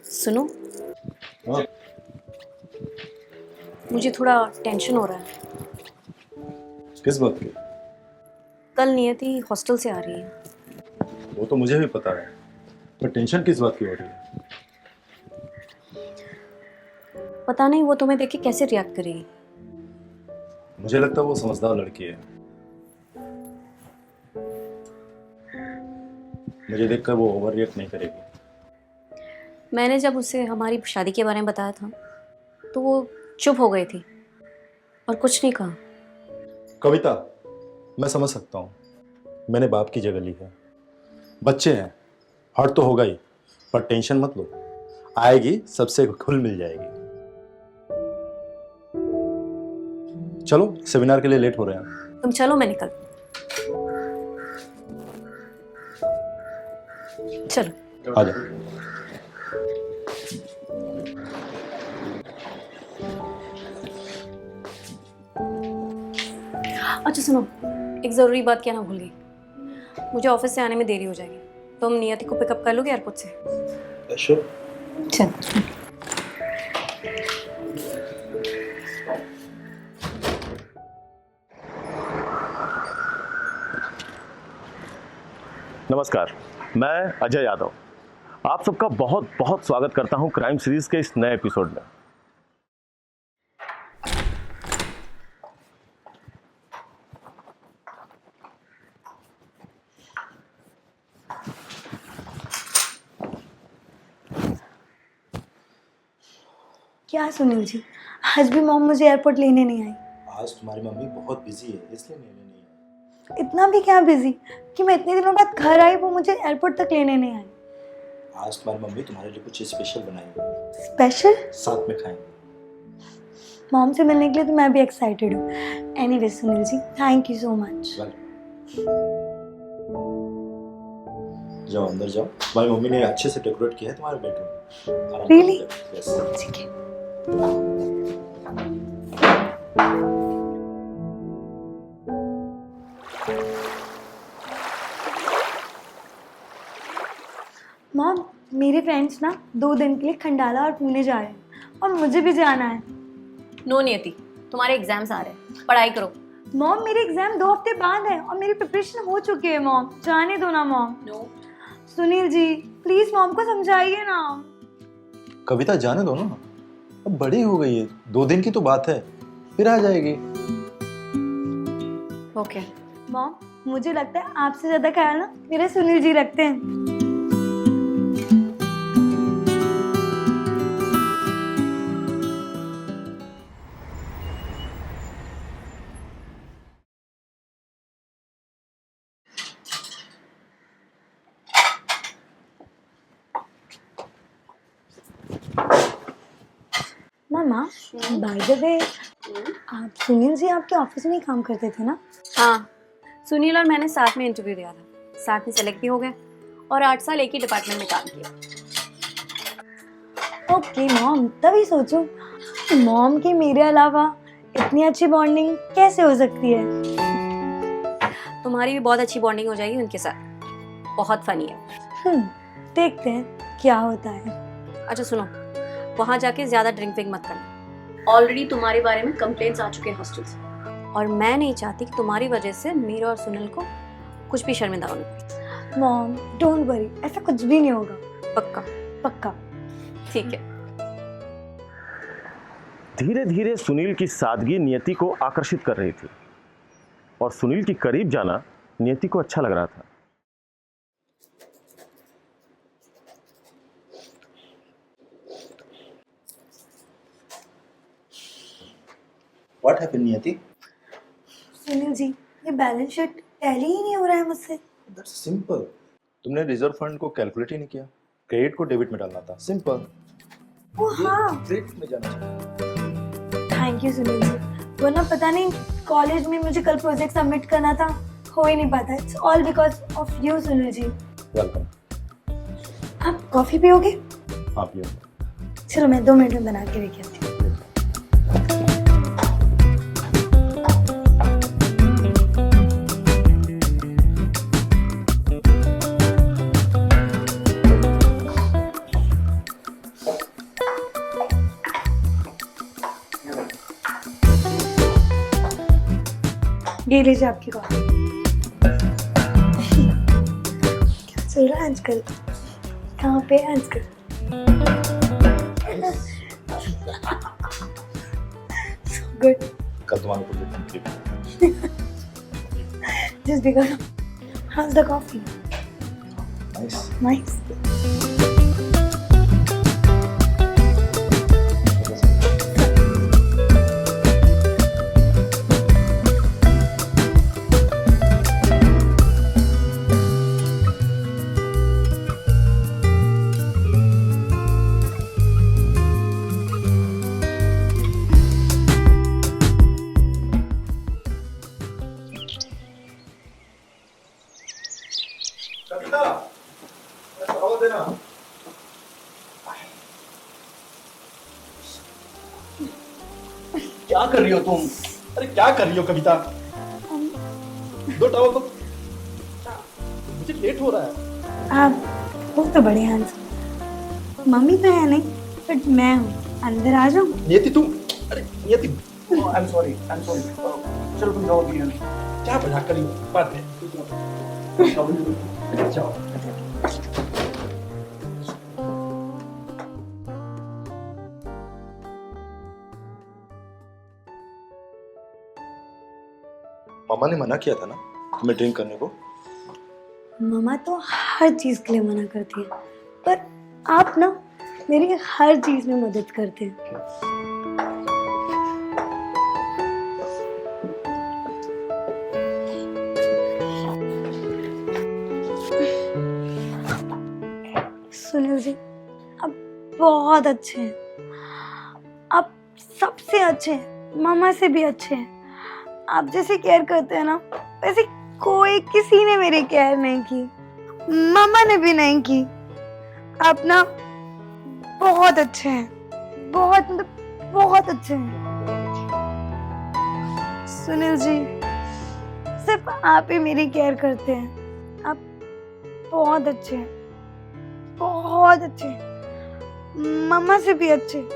सुनो, हाँ, मुझे थोड़ा टेंशन हो रहा है। किस बात की? कल नियति हॉस्टल से आ रही है। वो तो मुझे भी पता है, पर टेंशन किस बात की हो रही है? पता नहीं वो तुम्हें देख के कैसे रिएक्ट करेगी। मुझे लगता है वो समझदार लड़की है। मुझे देखकर वो ओवर रिएक्ट नहीं करेगी। मैंने जब उसे हमारी शादी के बारे में बताया था तो वो चुप हो गई थी और कुछ नहीं कहा। कविता, मैं समझ सकता हूँ, मैंने बाप की जगह ली है। बच्चे हैं, हर्ट तो होगा ही, पर टेंशन मत लो, आएगी सबसे खुल मिल जाएगी। चलो, सेमिनार के लिए लेट हो रहे हैं। तुम चलो, मैं निकल। चलो आ जाओ। अच्छा सुनो, एक ज़रूरी बात कहना भूल गई। मुझे ऑफिस से आने में देरी हो जाएगी। तुम नियति को पिकअप कर लोगे एयरपोर्ट से? श्योर। चल। नमस्कार, मैं अजय यादव आप सबका बहुत बहुत स्वागत करता हूं क्राइम सीरीज के इस नए एपिसोड में। क्या सुनील जी, आज भी मॉम मुझे एयरपोर्ट लेने नहीं आई। आज तुम्हारी मम्मी बहुत बिजी है, इसलिए लेने नहीं आई। इतना भी क्या बिजी कि मैं इतने दिनों बाद घर आई, वो मुझे एयरपोर्ट तक लेने नहीं आई। आज तुम्हारी मम्मी तुम्हारे लिए कुछ स्पेशल बनाई है, स्पेशल? साथ में खाएंगे। मॉम से मिलने के लिए तो मैं भी एक्साइटेड हूँ। Anyway Sunil ji, thank you so much. जाओ अंदर जाओ, तुम्हारी मम्मी ने अच्छे से डेकोरेट किया है तुम्हारे बेडरूम। Really? यस। ठीक है। मॉम, मेरे फ्रेंड्स ना 2 दिन के लिए खंडाला और पुणे जा रहे हैं और मुझे भी जाना है। नो नियति, तुम्हारे एग्जाम्स आ रहे हैं, पढ़ाई करो। मॉम, मेरे एग्जाम 2 हफ्ते बाद है और मेरी प्रिपरेशन हो चुकी है। मॉम, जाने दो ना mom. No. Sunil ji, please mom को समझाइए ना। कविता, जाने दो ना, अब बड़ी हो गई है, 2 दिन की तो बात है, फिर आ जाएगी। ओके। मॉम, मुझे लगता है आपसे ज्यादा ख्याल ना मेरे सुनील जी रखते हैं। मामा, बाय द वे, आप सुनील जी आपके ऑफिस में ही काम करते थे ना? हाँ, सुनील और मैंने साथ में इंटरव्यू दिया था, साथ में सेलेक्ट भी हो गए और 8 साल एक ही डिपार्टमेंट में काम किया। ओके मॉम, तभी सोचूं मॉम की मेरे अलावा इतनी अच्छी बॉन्डिंग कैसे हो सकती है। तुम्हारी भी बहुत अच्छी बॉन्डिंग हो जाएगी उनके साथ, बहुत फनी है। देखते हैं क्या होता है। अच्छा सुनो, वहाँ जाके ज़्यादा ड्रिंक विंक मत करना। ऑलरेडी तुम्हारे बारे में कंप्लेंट्स आ चुके हैं हॉस्टल से और मैं नहीं चाहती कि तुम्हारी वजह से मेरे और सुनील को कुछ भी शर्मिंदा होना पड़े। मॉम डोंट वरी, ऐसा कुछ भी नहीं होगा। पक्का? पक्का। ठीक है। धीरे धीरे सुनील की सादगी नियति को आकर्षित कर रही थी और सुनील के करीब जाना नियति को अच्छा लग रहा था। What happened, नियति? सुनील जी, ये बैलेंस शीट टैली ही नहीं हो रहा है मुझसे। That's simple. तुमने रिजर्व फंड को कैलकुलेट ही नहीं किया, क्रेडिट को डेबिट में डालना था, सिंपल। ओ हाँ, क्रेडिट में जाना चाहिए। थैंक यू सुनील जी, वरना पता नहीं कॉलेज में मुझे कल प्रोजेक्ट सबमिट करना था, हो ही नहीं पाता। It's all because of you Sunil ji. Welcome. आप कॉफी पियोगे? हाँ पियो। चलो मैं 2 मिनट में बना के लेके आती हूँ। ये लीजिए आपकी कॉफी। क्या चल रहा है आजकल? कहाँ पे है आजकल? गुड। कल तुम्हारे को Just because. How's the coffee? Nice. Nice. कविता, हवा देना। क्या कर रही हो तुम? अरे क्या कर रही हो कविता? दो टॉवल तो, मुझे लेट हो रहा है। आप हो तो बड़े हैंडसम। मम्मी तो है नहीं, बट मैं हूँ। अंदर आ जाऊँ? नियति तुम, अरे नियति, आई एम सॉरी। चलो तुम जाओ अभी। क्या मजाक कर रही हो? बात है। जाओ। मामा ने मना किया था ना तुम्हें ड्रिंक करने को? मम्मा तो हर चीज के लिए मना करती है, पर आप ना मेरी हर चीज में मदद करते हैं। सुनील जी, आप बहुत अच्छे हैं। आप सबसे अच्छे हैं, मामा से भी अच्छे हैं। आप जैसे केयर करते हैं ना, वैसे कोई किसी ने मेरी केयर नहीं की, मामा ने भी नहीं की। आप ना बहुत अच्छे हैं, बहुत मतलब बहुत अच्छे हैं। सुनील जी, सिर्फ आप ही मेरी केयर करते हैं। आप बहुत अच्छे हैं, बहुत अच्छे, मम्मा से भी अच्छे।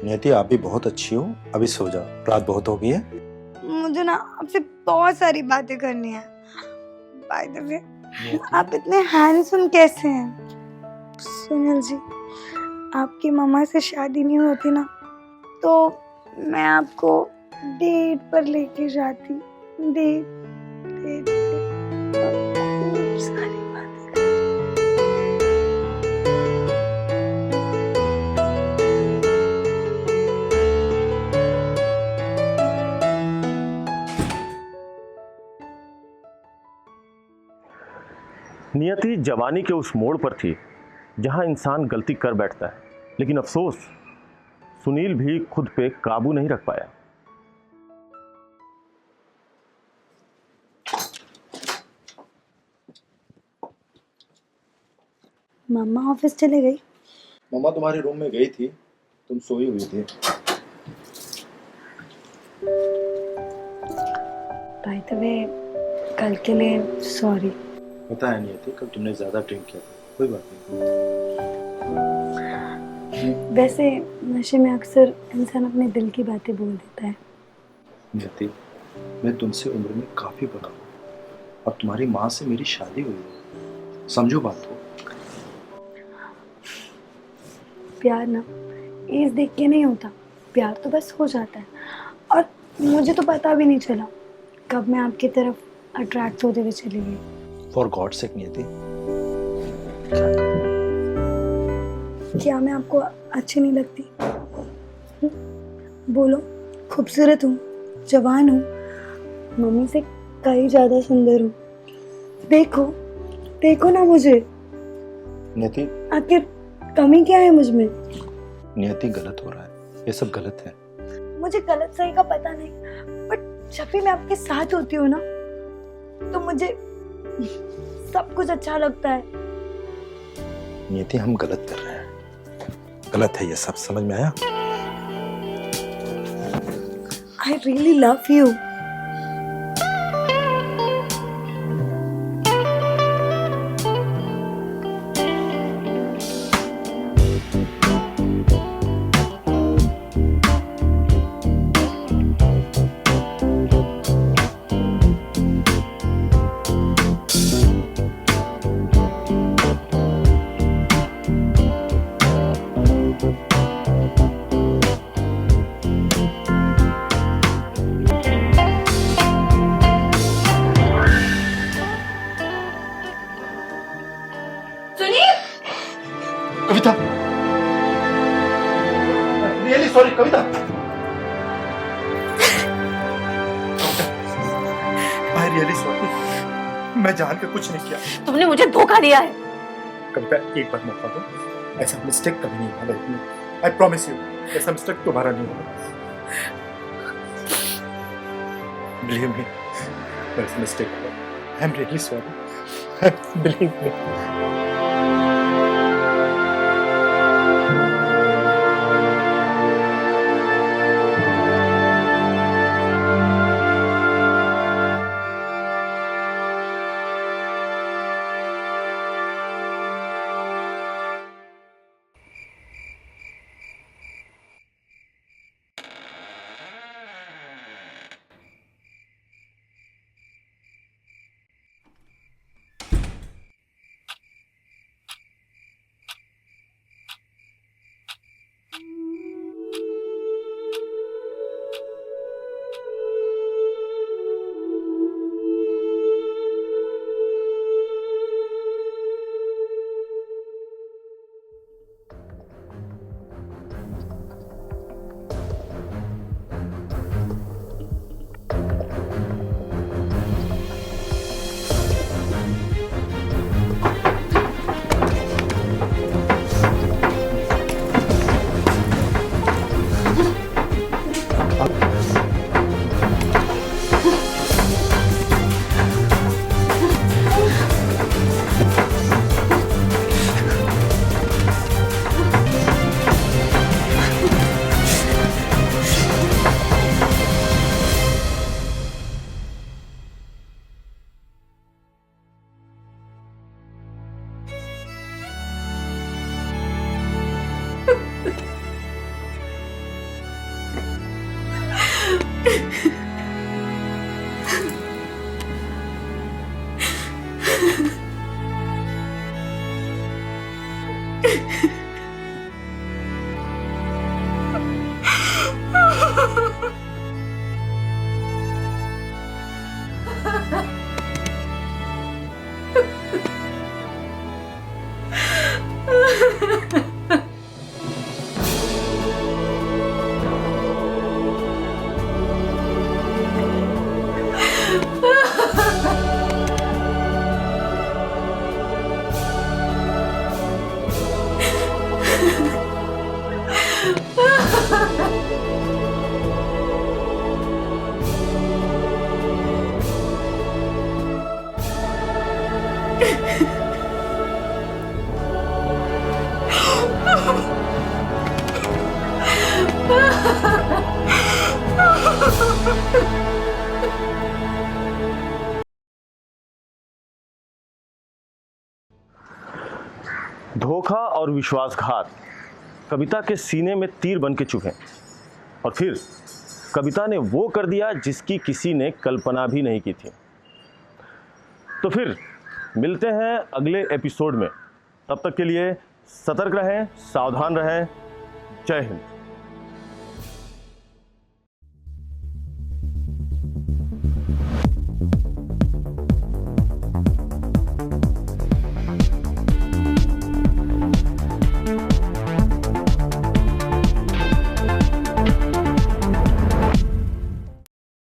नियति आप भी बहुत अच्छी हो। अभी सो जाओ, रात बहुत हो गई है। मुझे ना आपसे बहुत सारी बातें करनी है। बाय द वे, आप इतने हैंडसम कैसे हैं? सुनील जी, आपकी मम्मा से शादी नहीं होती ना, तो मैं आपको डेट पर लेके जाती। डेट डेट सारी बातें। नियति जवानी के उस मोड़ पर थी जहां इंसान गलती कर बैठता है, लेकिन अफसोस सुनील भी खुद पे काबू नहीं रख पाया। मम्मा ऑफिस चले गई? मम्मा तुम्हारे रूम में गई थी, तुम सोई हुई थी। बाय द वे, कल के लिए सॉरी। पता है नियति, कल तुमने ज्यादा ड्रिंक किया था। कोई बात नहीं। वैसे नशे में अक्सर इंसान अपने दिल की बातें बोल देता है। नियति, मैं तुमसे उम्र में काफी बड़ा हूँ और तुम्हारी माँ से मेरी शादी हुई है। समझो बात को। प्यार ना एज देख के नहीं होता, प्यार तो बस हो जाता है। और मुझे तो पता भी नहीं चला कब मैं आपकी तरफ अट्रैक्ट होते हुए चली गई। फॉर गॉड सेक नियति, क्या मैं आपको अच्छी नहीं लगती? बोलो, खूबसूरत हूँ, जवान हूँ, मम्मी से कहीं ज्यादा सुंदर हूँ। देखो देखो ना मुझे। नियति, आखिर कमी क्या है मुझ में? नियति गलत हो रहा है, ये सब गलत है। मुझे गलत सही का पता नहीं, बट जब भी मैं आपके साथ होती हूँ ना, तो मुझे सब कुछ अच्छा लगता है। नियति, हम गलत कर रहे हैं, गलत है ये सब, समझ में आया? I really love you. Sorry Kavita. I really sorry, मैं जान के कुछ नहीं किया। तुमने मुझे धोखा दिया है। कविता एक बार मौका दो, ऐसा मिस्टेक कभी नहीं होगा लाइफ में। आई प्रॉमिस यू, ऐसा मिस्टेक दोबारा नहीं होगा। Believe me, there's a mistake. I'm really sorry. Believe me. धोखा और विश्वासघात कविता के सीने में तीर बन के चुभे और फिर कविता ने वो कर दिया जिसकी किसी ने कल्पना भी नहीं की थी। तो फिर मिलते हैं अगले एपिसोड में, तब तक के लिए सतर्क रहें, सावधान रहें। जय हिंद।